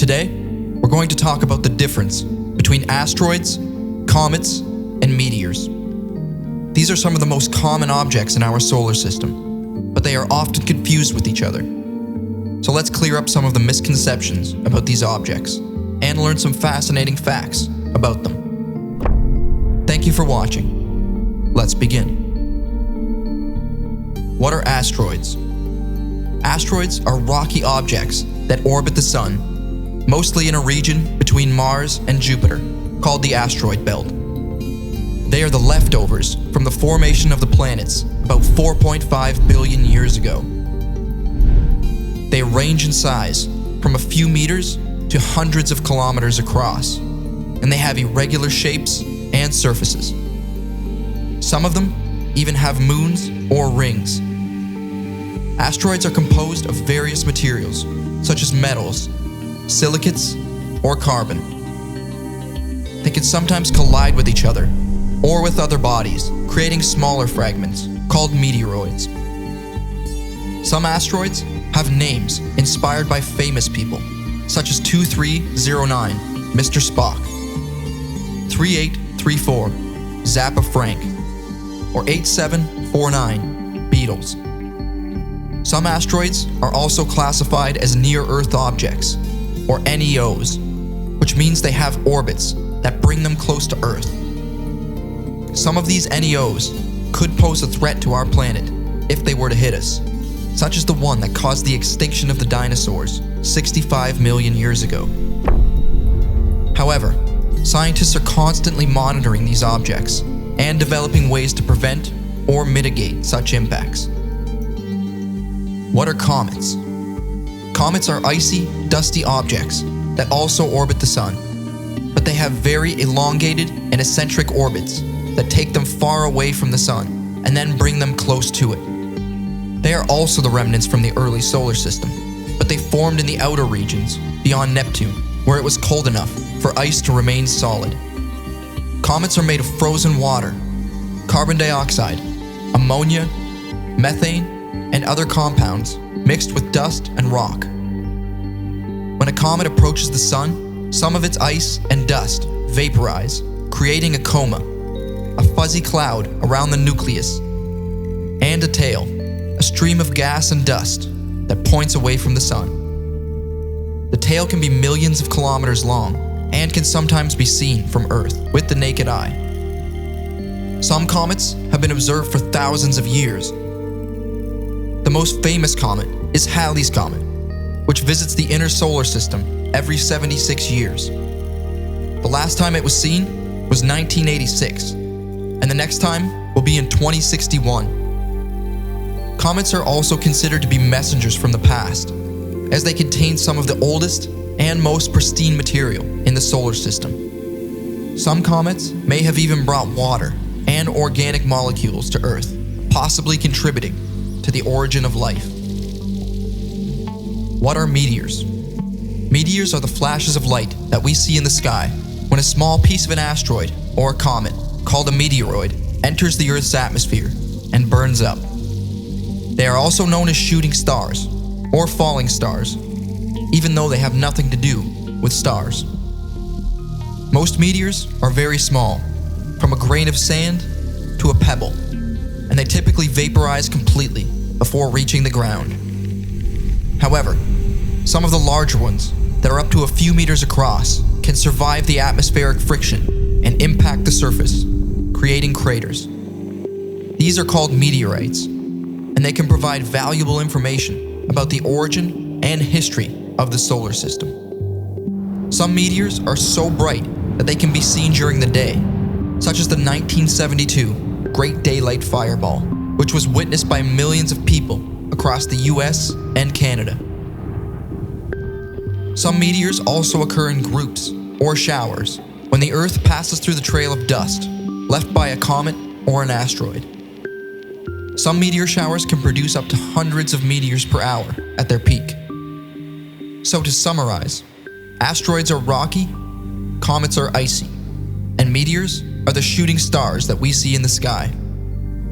Today, we're going to talk about the difference between asteroids, comets, and meteors. These are some of the most common objects in our solar system, but they are often confused with each other. So let's clear up some of the misconceptions about these objects and learn some fascinating facts about them. Thank you for watching. Let's begin. What are asteroids? Asteroids are rocky objects that orbit the Sun, mostly in a region between Mars and Jupiter, called the asteroid belt. They are the leftovers from the formation of the planets about 4.5 billion years ago. They range in size from a few meters to hundreds of kilometers across, and they have irregular shapes and surfaces. Some of them even have moons or rings. Asteroids are composed of various materials, such as metals, silicates, or carbon. They can sometimes collide with each other or with other bodies, creating smaller fragments called meteoroids. Some asteroids have names inspired by famous people, such as 2309, Mr. Spock, 3834, Zappa Frank, or 8749, Beatles. Some asteroids are also classified as near-Earth objects, or NEOs, which means they have orbits that bring them close to Earth. Some of these NEOs could pose a threat to our planet if they were to hit us, such as the one that caused the extinction of the dinosaurs 65 million years ago. However, scientists are constantly monitoring these objects and developing ways to prevent or mitigate such impacts. What are comets? Comets are icy, dusty objects that also orbit the Sun, but they have very elongated and eccentric orbits that take them far away from the Sun and then bring them close to it. They are also the remnants from the early solar system, but they formed in the outer regions beyond Neptune, where it was cold enough for ice to remain solid. Comets are made of frozen water, carbon dioxide, ammonia, methane, and other compounds mixed with dust and rock. When a comet approaches the Sun, some of its ice and dust vaporize, creating a coma, a fuzzy cloud around the nucleus, and a tail, a stream of gas and dust that points away from the Sun. The tail can be millions of kilometers long and can sometimes be seen from Earth with the naked eye. Some comets have been observed for thousands of years. The most famous comet is Halley's Comet, which visits the inner solar system every 76 years. The last time it was seen was 1986, and the next time will be in 2061. Comets are also considered to be messengers from the past, as they contain some of the oldest and most pristine material in the solar system. Some comets may have even brought water and organic molecules to Earth, possibly contributing to the origin of life. What are meteors? Meteors are the flashes of light that we see in the sky when a small piece of an asteroid or a comet, called a meteoroid, enters the Earth's atmosphere and burns up. They are also known as shooting stars or falling stars, even though they have nothing to do with stars. Most meteors are very small, from a grain of sand to a pebble, and they typically vaporize completely before reaching the ground. However, some of the larger ones that are up to a few meters across can survive the atmospheric friction and impact the surface, creating craters. These are called meteorites, and they can provide valuable information about the origin and history of the solar system. Some meteors are so bright that they can be seen during the day, such as the 1972 Great Daylight Fireball, which was witnessed by millions of people across the US and Canada. Some meteors also occur in groups or showers when the Earth passes through the trail of dust left by a comet or an asteroid. Some meteor showers can produce up to hundreds of meteors per hour at their peak. So to summarize, asteroids are rocky, comets are icy, and meteors are the shooting stars that we see in the sky.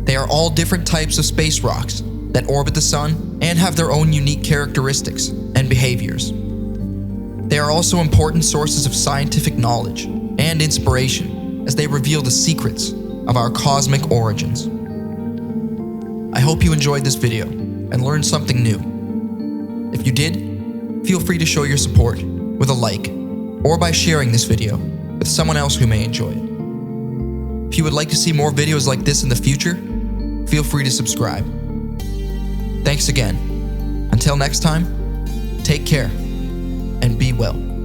They are all different types of space rocks that orbit the Sun and have their own unique characteristics and behaviors. They are also important sources of scientific knowledge and inspiration as they reveal the secrets of our cosmic origins. I hope you enjoyed this video and learned something new. If you did, feel free to show your support with a like or by sharing this video with someone else who may enjoy it. If you would like to see more videos like this in the future, feel free to subscribe. Thanks again. Until next time, take care and be well.